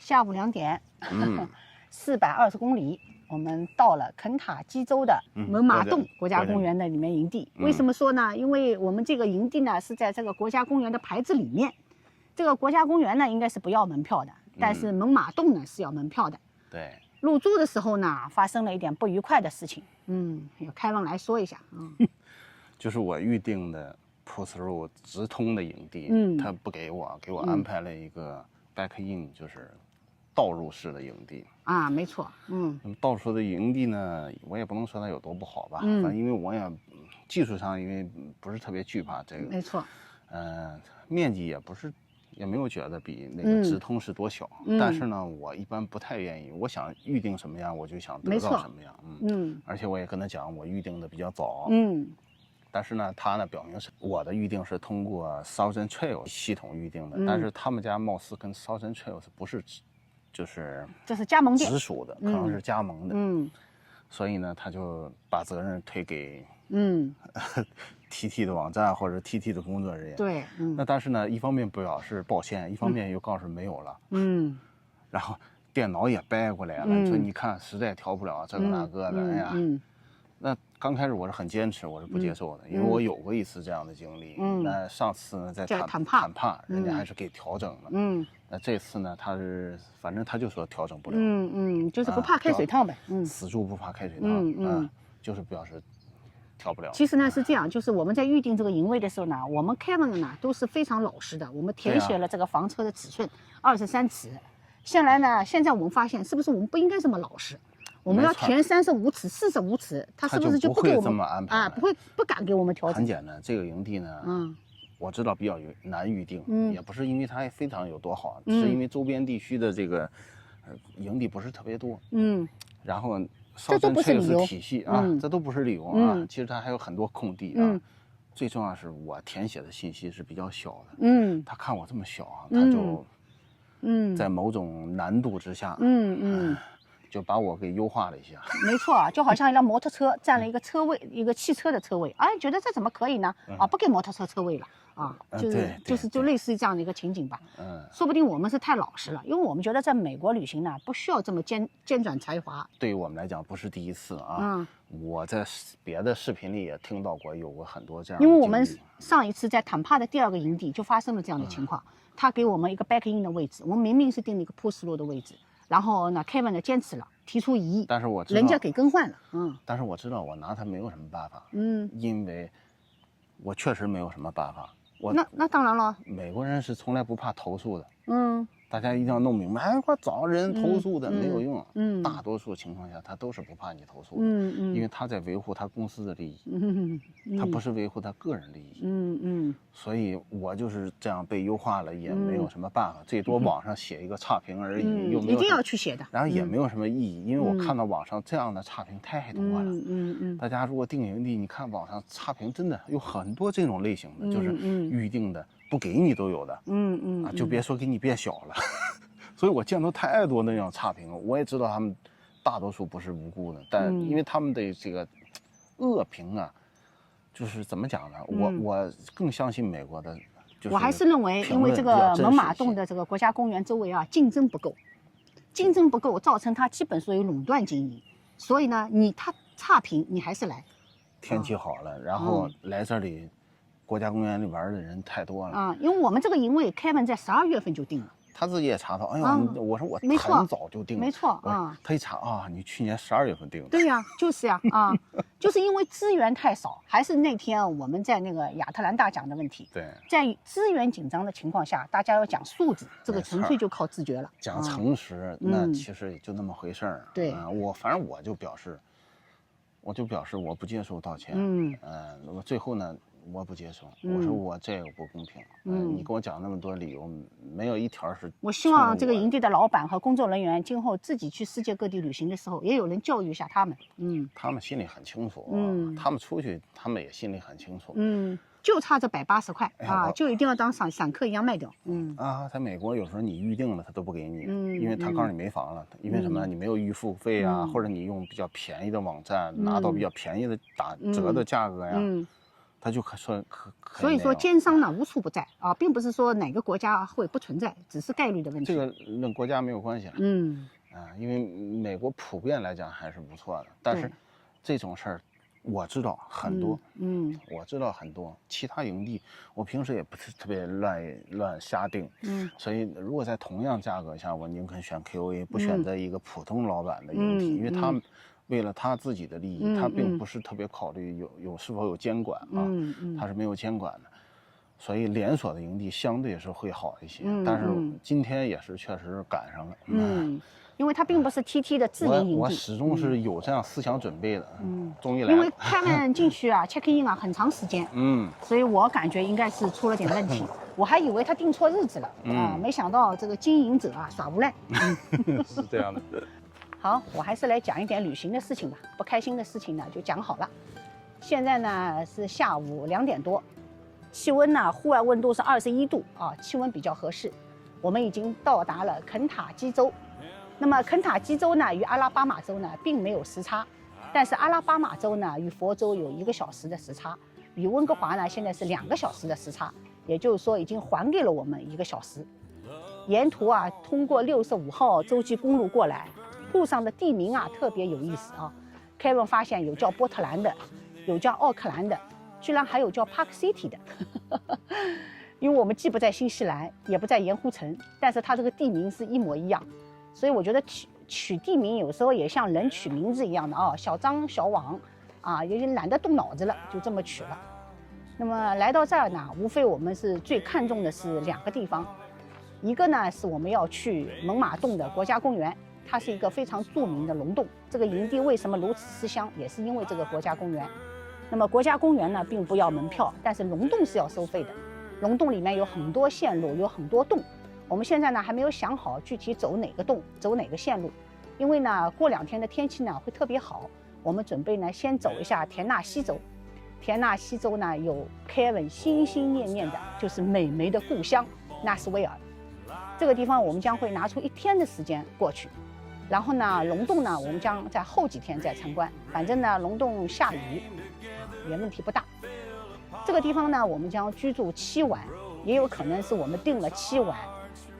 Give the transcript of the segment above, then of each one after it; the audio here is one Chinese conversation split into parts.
下午2点，420公里，我们到了肯塔基州的猛犸洞国家公园的里面营地。为什么说呢？因为我们这个营地呢是在这个国家公园的牌子里面。这个国家公园呢应该是不要门票的，但是猛犸洞呢是要门票的。对。入住的时候呢，发生了一点不愉快的事情。由凯文来说一下。就是我预定的普斯路直通的营地，他不给我安排了一个 back in，就是倒入式的营地。啊，没错。倒入式的营地呢，我也不能说它有多不好吧，反正因为我也技术上因为不是特别惧怕这个。没错。面积也不是。也没有觉得比那个直通是多小，但是呢，我一般不太愿意。我想预定什么样，我就想得到什么样。而且我也跟他讲，我预定的比较早。但是呢，他呢表明是我的预定是通过 Southern Trail 系统预定的，但是他们家貌似跟 Southern Trail 不是，就是这是加盟店直属的，可能是加盟的。所以呢，他就把责任推给TT 的网站或者 TT 的工作人员。对。那但是呢，一方面表示抱歉，一方面又告诉没有了。然后电脑也掰过来了，说你看实在调不了这个那个的。哎呀，那刚开始我是很坚持，我是不接受的，因为我有过一次这样的经历。那上次呢在谈判，人家还是给调整了。那这次呢，反正他就说调整不了。就是不怕开水烫呗。死猪不怕开水烫。就是表示调不了。其实呢是这样，就是我们在预定这个营位的时候呢，我们 Kevin 呢都是非常老实的，我们填写了这个房车的尺寸23尺。现在我们发现，是不是我们不应该这么老实？我们要填35尺、45尺，他是不是就不给我们这么安排？不敢给我们调整。很简单，这个营地呢，我知道比较难预定，也不是因为它非常有多好，是因为周边地区的这个营地不是特别多。然后这都不是理由体系啊，这都不是理由啊。其实它还有很多空地啊。最重要是我填写的信息是比较小的。他看我这么小啊，他就在某种难度之下，就把我给优化了一下。没错，就好像一辆摩托车占了一个车位，一个汽车的车位，哎，觉得这怎么可以呢？不给摩托车车位了啊，就类似于这样的一个情景吧。说不定我们是太老实了，因为我们觉得在美国旅行呢，不需要这么尖转才华。对于我们来讲，不是第一次啊。我在别的视频里也听到过，有过很多这样的经历。因为我们上一次在坦帕的第2个营地就发生了这样的情况，他给我们一个 back in 的位置，我们明明是定了一个普斯路的位置。然后呢 ，Kevin 呢坚持了，提出异议，但是我知道人家给更换了。但是我知道我拿他没有什么办法。因为我确实没有什么办法。那当然了，美国人是从来不怕投诉的。大家一定要弄明白，我找人投诉的没有用。大多数情况下他都是不怕你投诉的。因为他在维护他公司的利益。他不是维护他个人利益。所以我就是这样被优化了，也没有什么办法，最多网上写一个差评而已。一定要去写的。然后也没有什么意义，因为我看到网上这样的差评太多了。大家如果订营地，你看网上差评真的有很多这种类型的，就是预定的不给你都有的。就别说给你变小了。所以我见到太多那样差评了，我也知道他们大多数不是无辜的，但因为他们的这个恶评啊，就是怎么讲呢？我更相信美国的。就是我还是认为，因为这个猛犸洞的这个国家公园周围啊，竞争不够，造成它基本属于垄断经营。所以呢，他差评，你还是来。天气好了，然后来这里，国家公园里玩的人太多了。因为我们这个营位 Kevin 在12月份就定了。他自己也查到，哎呀，我说我很早就定了，没错他一查啊，你去年12月份定的。对呀，就是呀，就是因为资源太少，还是那天我们在那个亚特兰大讲的问题。对，在资源紧张的情况下，大家要讲素质，这个纯粹就靠自觉了。讲诚实，那其实也就那么回事儿。对，反正我就表示我不接受道歉。我最后呢。我不接受，我说我这个不公平。你跟我讲那么多理由，没有一条是。我希望这个营地的老板和工作人员今后自己去世界各地旅行的时候，也有人教育一下他们。他们心里很清楚。他们出去，他们也心里很清楚。就差这180块就一定要当散客一样卖掉。在美国有时候你预定了他都不给你，因为他告诉你没房了，因为什么？你没有预付费啊，或者你用比较便宜的网站拿到比较便宜的打折的价格呀。他就可所以说奸商呢无处不在啊，并不是说哪个国家会不存在，只是概率的问题。这个跟国家没有关系了。因为美国普遍来讲还是不错的，但是这种事儿我知道很多，我知道很多。其他营地我平时也不是特别乱瞎定，所以如果在同样价格下，我宁肯选 KOA， 不选择一个普通老板的营地，因为他为了他自己的利益，他并不是特别考虑是否有监管啊，他是没有监管的，所以连锁的营地相对是会好一些。但是今天也是确实赶上了，因为它并不是 TT 的自营营地，我始终是有这样思想准备的，终于来了。因为他们进去啊 check in 啊很长时间，所以我感觉应该是出了点问题，我还以为他订错日子了没想到这个经营者啊耍无赖，是这样的。好，我还是来讲一点旅行的事情吧，不开心的事情呢就讲好了。现在呢是下午2点多，气温呢户外温度是21度啊，气温比较合适。我们已经到达了肯塔基州。那么肯塔基州呢与阿拉巴马州呢并没有时差，但是阿拉巴马州呢与佛州有1个小时的时差，与温哥华呢现在是2个小时的时差，也就是说已经还给了我们1个小时。沿途啊通过65号洲际公路过来，路上的地名啊特别有意思啊。Kevin 发现有叫波特兰的，有叫奥克兰的，居然还有叫 Park City 的。因为我们既不在新西兰，也不在盐湖城，但是它这个地名是一模一样。所以我觉得取地名有时候也像人取名字一样的啊，小张小王啊，也懒得动脑子了，就这么取了。那么来到这儿呢，无非我们是最看重的是2个地方，一个呢是我们要去猛犸洞的国家公园，它是一个非常著名的龙洞。这个营地为什么如此吃香，也是因为这个国家公园。那么国家公园呢并不要门票，但是龙洞是要收费的。龙洞里面有很多线路，有很多洞。我们现在呢还没有想好具体走哪个洞，走哪个线路，因为呢过2天的天气呢会特别好。我们准备呢先走一下田纳西州。田纳西州呢有 Kevin 心心念念的，就是美眉的故乡纳什维尔。这个地方我们将会拿出1天的时间过去。然后呢龙洞呢我们将在后几天再参观，反正呢龙洞下雨也问题不大。这个地方呢我们将居住7晚，也有可能是我们定了7晚，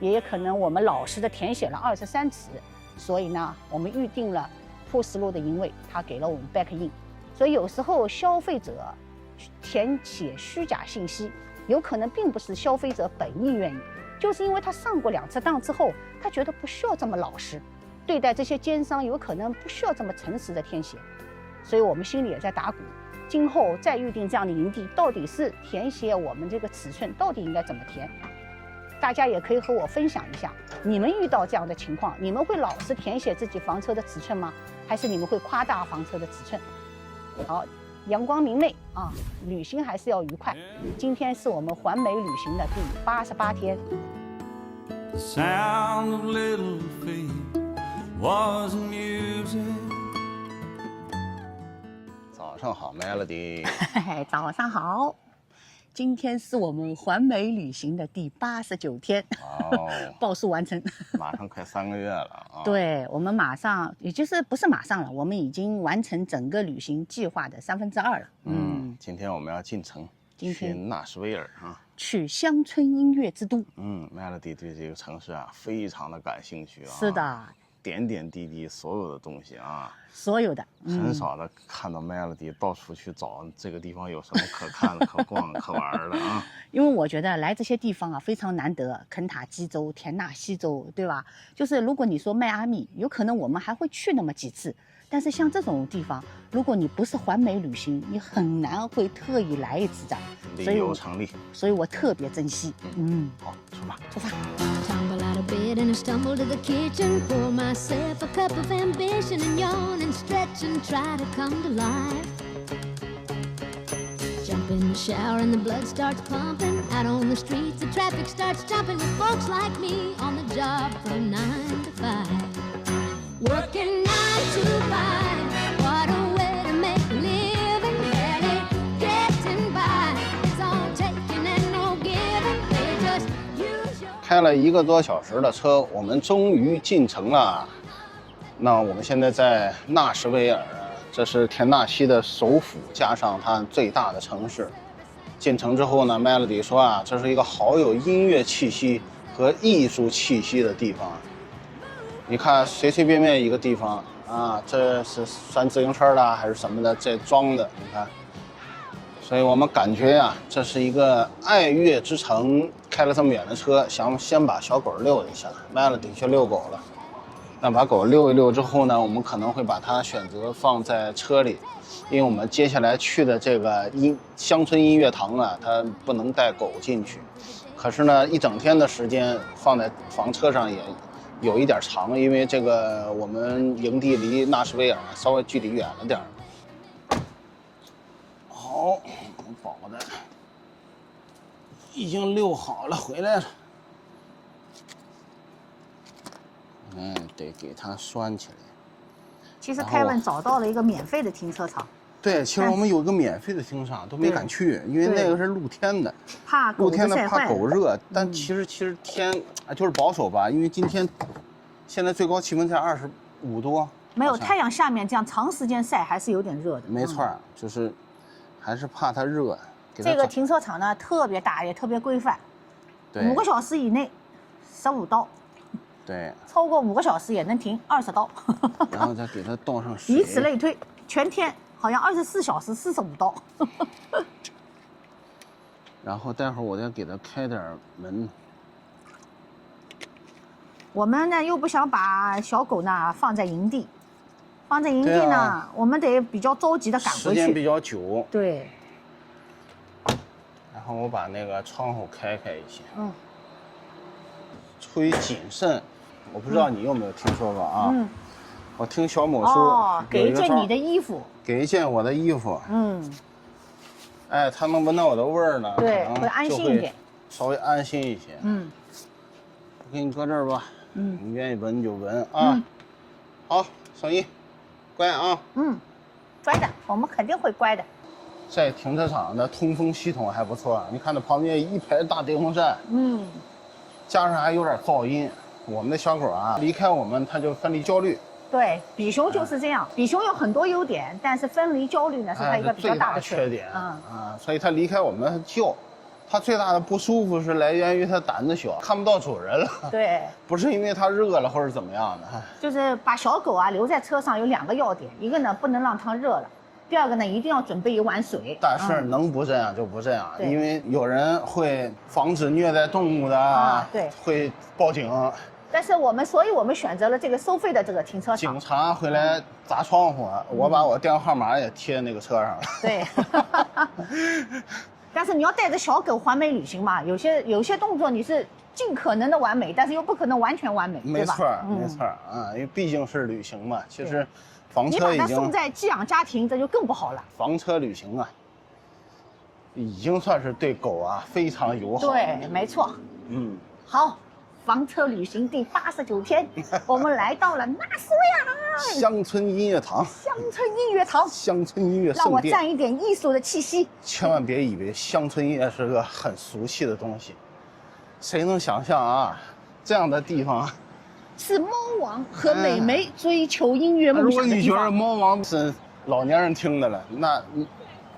也有可能我们老实的填写了23次，所以呢我们预定了铺石路的营位，他给了我们 back in。 所以有时候消费者填写虚假信息，有可能并不是消费者本意愿意，就是因为他上过2次当之后，他觉得不需要这么老实对待这些奸商，有可能不需要这么诚实的填写。所以我们心里也在打鼓，今后再预定这样的营地，到底是填写我们这个尺寸到底应该怎么填。大家也可以和我分享一下，你们遇到这样的情况，你们会老实填写自己房车的尺寸吗？还是你们会夸大房车的尺寸？好，阳光明媚啊，旅行还是要愉快。今天是我们环美旅行的第88天。The sound of little feet was music。 早上好 Melody。 早上好，今天是我们环美旅行的第89天，报数完成，马上快3个月了啊！对，我们马上，也就是不是马上了，我们已经完成整个旅行计划的2/3了。今天我们要进城，去纳什维尔啊，去乡村音乐之都。Melody 对这个城市啊非常的感兴趣啊。是的。点点滴滴所有的东西啊，所有的，很少的看到 Melody 到处去找这个地方有什么可看的、可逛的、可玩的啊。因为我觉得来这些地方啊非常难得，肯塔基州、田纳西州，对吧？就是如果你说迈阿密，有可能我们还会去那么几次，但是像这种地方，如果你不是环美旅行，你很难会特意来一次的。理由成立，所以我特别珍惜。好，出发，出发。Tumble out of bed and I stumble to the kitchen, pour myself a cup of ambition and yawn and stretch and try to come to life. Jump in the shower and the blood starts pumping. Out on the streets the traffic starts jumping with folks like me on the job from 9 to 5. Working 9 to 5, what a way to make a living. Barely getting by, it's all taking and no giving. They just use your... 开了1个多小时的车，我们终于进城了。那我们现在在纳什维尔，这是田纳西的首府，加上它最大的城市。进城之后呢，Melody 说啊，这是一个好有音乐气息和艺术气息的地方。你看，随随便便一个地方啊，这是拴自行车的还是什么的，这装的，你看。所以我们感觉呀，这是一个爱乐之城。开了这么远的车，想先把小狗遛一下。Melody 去遛狗了。那把狗遛一遛之后呢，我们可能会把它选择放在车里，因为我们接下来去的这个乡村音乐堂啊，它不能带狗进去。可是呢，一整天的时间放在房车上也有一点长，因为这个我们营地离纳什维尔稍微距离远了点。好，宝的已经遛好了，回来了。得给它拴起来。其实凯文找到了一个免费的停车场。对，其实我们有个免费的停车场都没敢去，因为那个是露天的，怕狗露天的怕狗热。但其实天就是保守吧，因为现在最高气温才25多。没有太阳下面这样长时间晒还是有点热的。没错，就是还是怕它热。这个停车场呢特别大，也特别规范。对，5个小时以内15刀。对，超过5个小时也能停20刀。然后再给它倒上水。以此类推，全天好像24小时45刀。然后待会儿我再给它开点门。我们呢又不想把小狗呢放在营地，呢，我们得比较着急的赶回去，时间比较久。对。然后我把那个窗户开一些。出于谨慎。我不知道你有没有听说过啊？我听小某说，给一件你的衣服，给一件我的衣服，哎，他能闻到我的味儿呢，对，会安心一点，稍微安心一些。我给你搁这儿吧，你愿意闻就闻啊。好，小一，乖啊。乖的，我们肯定会乖的。在停车场的通风系统还不错，你看那旁边一排大电风扇，加上还有点噪音。我们的小狗啊，离开我们它就分离焦虑。对，比熊就是这样。比熊有很多优点，但是分离焦虑呢是它一个比较大的缺点。所以它离开我们它叫，它最大的不舒服是来源于它胆子小，看不到主人了。对，不是因为它热了或者怎么样的。就是把小狗啊留在车上有2个要点，一个呢不能让它热了。第二个呢，一定要准备一碗水。但是能不这样就不这样，因为有人会防止虐待动物的，对，会报警。所以我们选择了这个收费的这个停车场。警察会来砸窗户，我把我电话号码也贴那个车上了。对。但是你要带着小狗环美旅行嘛，有些动作你是尽可能的完美，但是又不可能完全完美，没错，没错啊，因为毕竟是旅行嘛。其实房车你把它送在寄养家庭，这就更不好了。房车旅行啊，已经算是对狗啊非常友好。对，没错。好。房车旅行第89天，我们来到了纳斯维尔乡村音乐堂。乡村音乐圣殿，让我沾一点艺术的气息。千万别以为乡村音乐是个很俗气的东西，谁能想象啊，这样的地方是猫王和美眉追求音乐梦想的地方。如果你觉得猫王是老年人听的了，那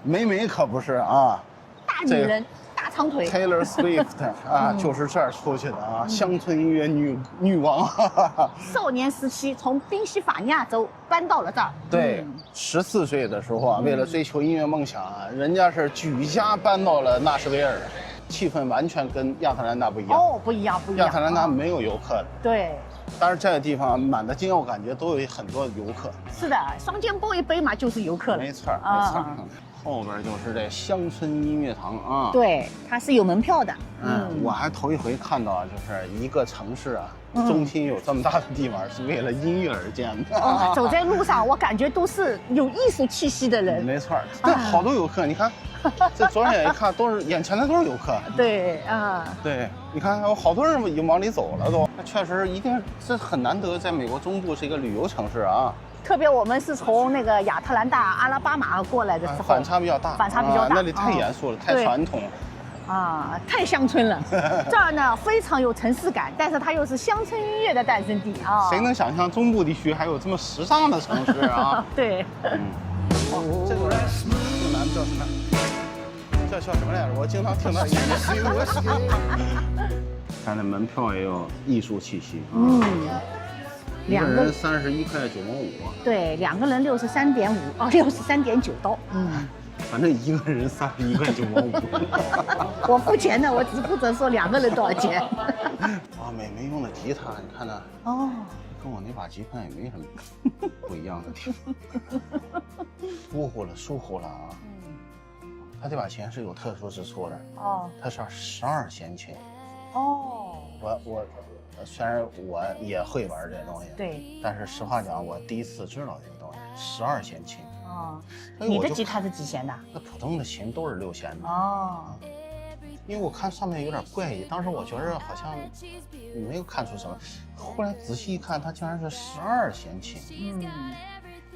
美眉可不是啊，大女人。大长腿 Taylor Swift 啊，就是这儿出去的啊，乡村音乐女王。少年时期从宾夕法尼亚州搬到了这儿。对，14岁的时候啊，为了追求音乐梦想啊，人家是举家搬到了纳什维尔，气氛完全跟亚特兰大不一样。不一样。亚特兰大没有游客的。对。但是这个地方满大街，我感觉都有很多游客。是的，双肩包一背嘛，就是游客了。没错，没错。后边就是这乡村音乐堂啊，对，它是有门票的。我还头一回看到，就是一个城市啊，中心有这么大的地方，是为了音乐而建的。走在路上，我感觉都是有艺术气息的人。没错，但好多游客，你看，这左眼一看，都是眼前的都是游客。对，对，你看有好多人已经往里走了都。那确实一定是很难得，在美国中部是一个旅游城市啊。特别我们是从那个亚特兰大、阿拉巴马过来的时候，反差比较大。那里太严肃了，太传统了。太乡村了。这儿呢非常有城市感，但是它又是乡村音乐的诞生地啊。谁能想象中部地区还有这么时尚的城市啊？对。这个难叫什么？叫什么来着？我经常听到。看那门票也有艺术气息。一个人31块9毛5。对，2个人63.5，哦，63.9刀。反正一个人31块9毛5。我付钱的，我只负责说2个人多少钱。哇，美眉用的吉他，你看它。哦。跟我那把吉他也没什么不一样的地方。舒服了啊。它这把琴是有特殊之处的。哦。它是12弦琴。哦。我虽然我也会玩这东西，对，但是实话讲，我第一次知道这个东西，12弦琴。哦。你的吉他是几弦的？那普通的琴都是6弦的。哦。因为我看上面有点怪异，当时我觉得好像没有看出什么，后来仔细一看，它竟然是12弦琴。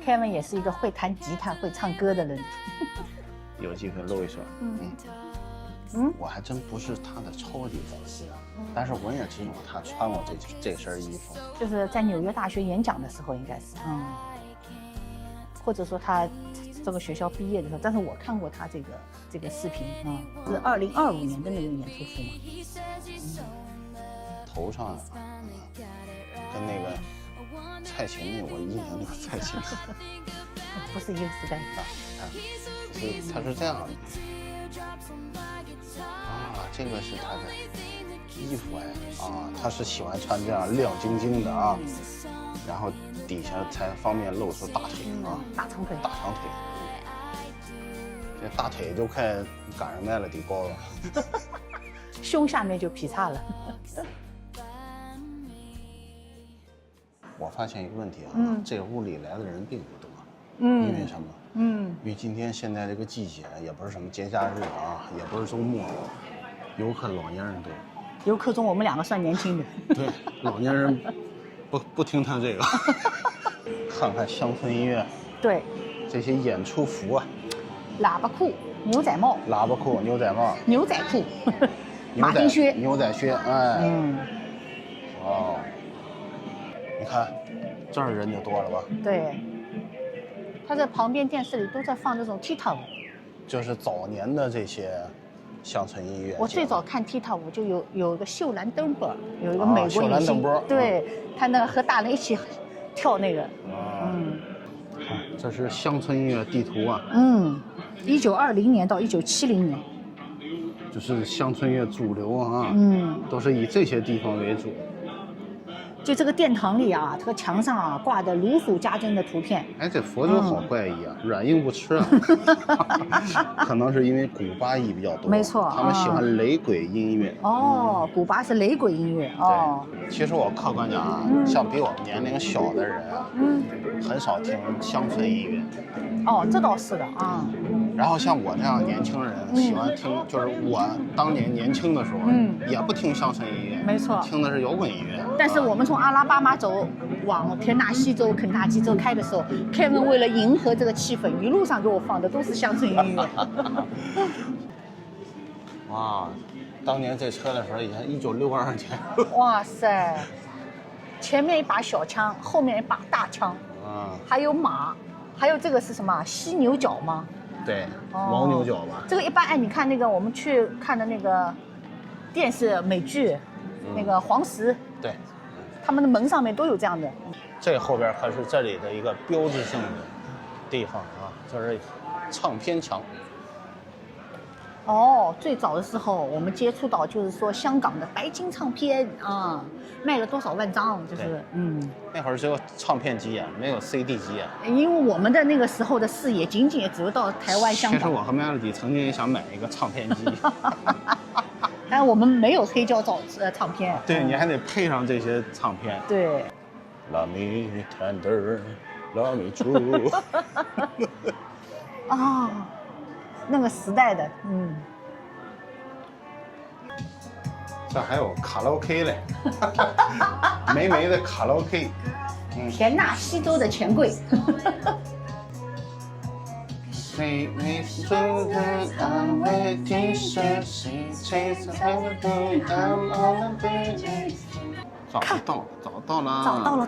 Kevin 也是一个会弹吉他、会唱歌的人。有机会露一手。我还真不是他的超级粉丝，但是我也知道他穿过这身衣服，就是在纽约大学演讲的时候，应该是，或者说他这个学校毕业的时候，但是我看过他这个视频是2025年的那个演出服嘛。头上跟那个蔡琴我印象那个蔡琴不是一个时代的。他是这样的。这个是他的衣服他是喜欢穿这样亮晶晶的然后底下才方便露出大腿大长腿。这大腿就快赶上麦乐迪高了，胸下面就劈叉了。我发现一个问题这个屋里来的人并不多，因为什么？因为今天现在这个季节也不是什么节假日也不是周末，游客老年人多。游客中我们2个算年轻的。对，老年人不听他这个。看看乡村音乐。对。这些演出服喇叭裤、牛仔帽。喇叭裤、牛仔帽。牛仔裤。马丁靴。牛仔靴，你看，这儿人就多了吧？对。他在旁边电视里都在放这种踢踏舞，就是早年的这些乡村音乐。我最早看踢踏舞就有个秀兰登波，有一个美国女星，对，他那个和大人一起跳那个。这是乡村音乐地图1920年到1970年，就是乡村乐主流都是以这些地方为主。就这个殿堂里这个墙上挂的如数家珍的图片。这佛州好怪异软硬不吃可能是因为古巴裔比较多。没错，他们喜欢雷鬼音乐。古巴是雷鬼音乐。对，其实我客观讲像比我们年龄小的人很少听乡村音乐。这倒是的然后像我这样年轻人喜欢听，就是我当年年轻的时候也不听乡村音乐，没错，听的是摇滚音乐。但是我们从阿拉巴马州往田纳西州、肯塔基州开的时候，Kevin为了迎合这个气氛，一路上给我放的都是乡村音乐。哇，当年这车的时候已经1962年。哇塞，前面一把小枪，后面一把大枪，还有马，还有这个是什么？犀牛角吗？对，牦牛角吧。这个一般你看那个我们去看的那个电视美剧，那个黄石，对，他们的门上面都有这样的。这后边可是这里的一个标志性的地方就是唱片墙。最早的时候我们接触到就是说香港的白金唱片卖了多少万张，就是那会儿只有唱片机没有 CD 机因为我们的那个时候的视野仅仅也只有到台湾、香港。其实我和 Melody 曾经也想买一个唱片机，但是我们没有黑胶唱片。对，你还得配上这些唱片。对。Love me tender, love me true 。那个时代的，这还有卡拉 OK 嘞，梅梅的卡拉 OK，田纳西州的钱柜。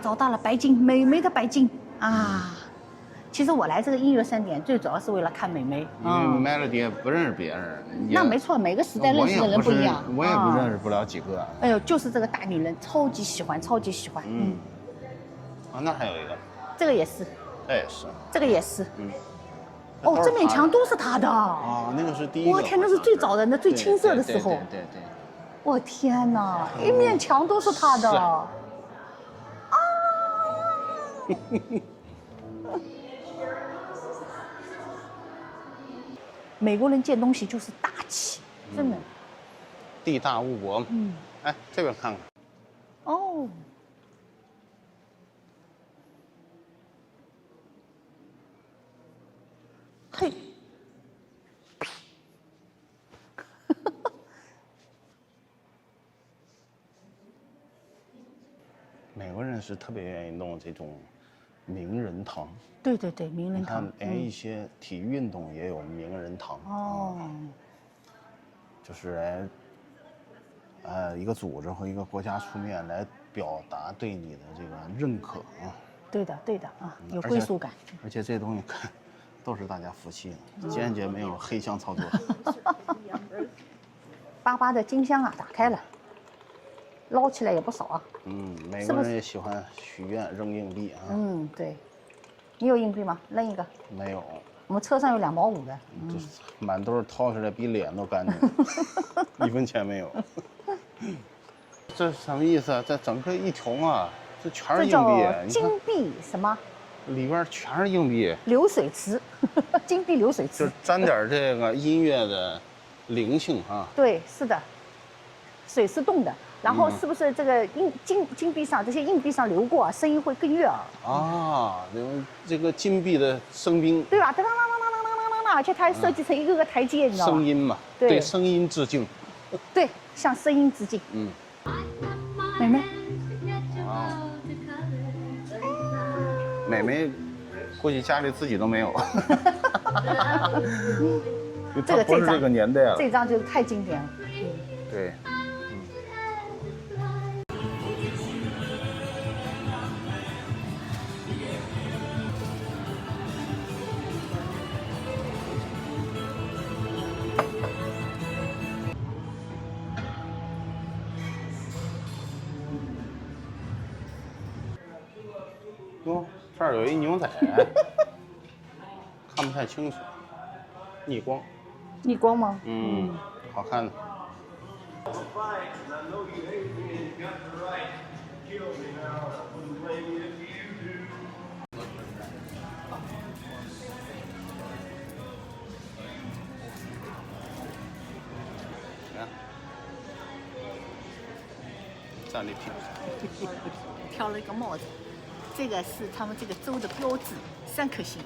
找到了，白金，美美的白金其实我来这个音乐盛典最主要是为了看美眉，因为 Melody 不认识别人。那没错，每个时代认识的人不一样。我也不认识不了几个。哎呦，就是这个大女人，超级喜欢，超级喜欢。啊，那还有一个，这个也是，这也是，这个也是。哦，这面墙都是他的。啊，那个是第一个。我天，那是最早的，那最青涩的时候。对。我天哪，一面墙都是他的。啊！美国人建东西就是大气，真的。地大物博。哎，这边看看。哦。嘿。美国人是特别愿意弄这种名人堂。对，名人堂。你看，连一些体育运动也有名人堂。哦。就是一个组织和一个国家出面来表达对你的这个认可啊。对的啊，有归属感。而且这东西看都是大家服气的，坚决没有黑箱操作。88的金箱啊，打开了。捞起来也不少啊。美国人也喜欢许愿扔硬币啊。对。你有硬币吗？扔一个。没有。我们车上有2毛5的。就是满兜掏出来比脸都干净，1分钱没有。这是什么意思啊？这整个一桶啊，这全是硬币。这叫金币什么？里边全是硬币。流水池，金币流水池。就沾点这个音乐的灵性啊。对，是的。水是动的。然后是不是这个金币上这些硬币上流过啊，声音会更悦耳啊？这个金币的声音，对吧？当当当当当当当当，而且它还设计成一个个台阶，你知道吗？声音嘛，对声音致敬，对，向声音致敬。妹妹，啊，妹妹，估计家里自己都没有。这不是这个年代了，这张就太经典了。对。哟，这儿有一牛仔，看不太清楚，逆光。逆光吗？好看的。战利品。挑了一个帽子。这个是他们这个州的标志，3颗星。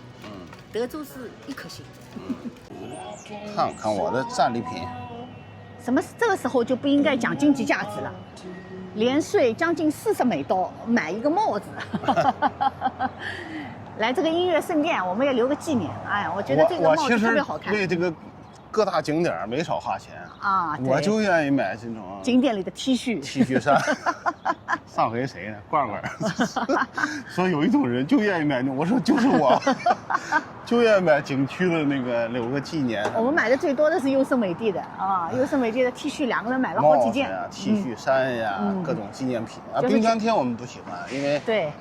德州是1颗星。看看我的战利品。什么？这个时候就不应该讲经济价值了，连税将近40美刀买一个帽子。来这个音乐盛殿，我们也留个纪念。哎呀，我觉得这个帽子特别好看。为这个各大景点没少花钱啊，我就愿意买这种景点里的 T 恤衫。上回谁呢？罐罐说有一种人就愿意买那，我说就是我，就愿意买景区的那个留个纪念。我们买的最多的是优胜美地的啊，优胜美地的 T 恤，2个人买了好几件。T 恤衫呀，各种纪念品啊。冰箱贴我们不喜欢，因为对。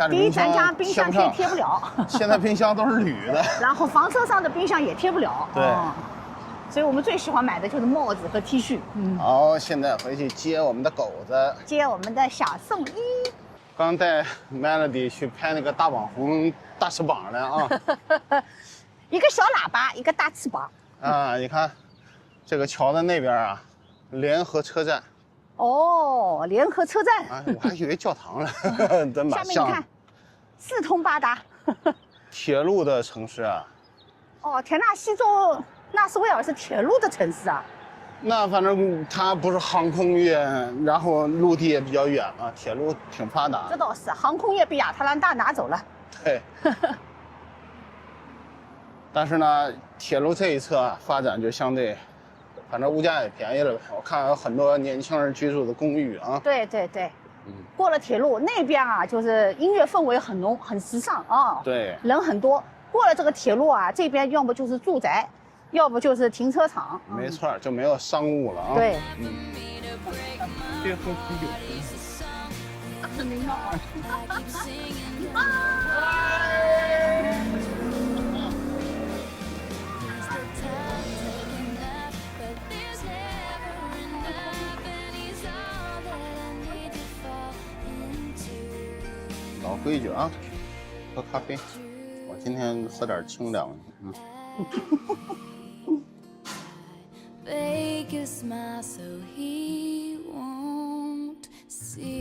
第一，咱家冰箱贴贴不了，现在冰箱都是铝的。然后房车上的冰箱也贴不了。对。所以我们最喜欢买的就是帽子和 T 恤。好，现在回去接我们的狗子，接我们的小宋一。刚带 Melody 去拍那个大网红大翅膀了啊！一个小喇叭，一个大翅膀。啊，你看，这个桥的那边啊，联合车站。哦，联合车站。啊，我还以为教堂了，真蛮像。下面你看，四通八达。铁路的城市啊。哦，田纳西州。纳斯维尔是铁路的城市啊，那反正它不是航空业，然后陆地也比较远嘛，铁路挺发达。这倒是，航空业被亚特兰大拿走了。对。但是呢，铁路这一侧发展就相对，反正物价也便宜了呗。我看有很多年轻人居住的公寓啊。对对对。过了铁路那边啊，就是音乐氛围很浓，很时尚啊。对。人很多。过了这个铁路啊，这边要么就是住宅，要不就是停车场。没错，就没有商务了啊。对。别喝啤酒。您好。老规矩啊，喝咖啡。我今天喝点清凉的。Fake a smile so he won't see.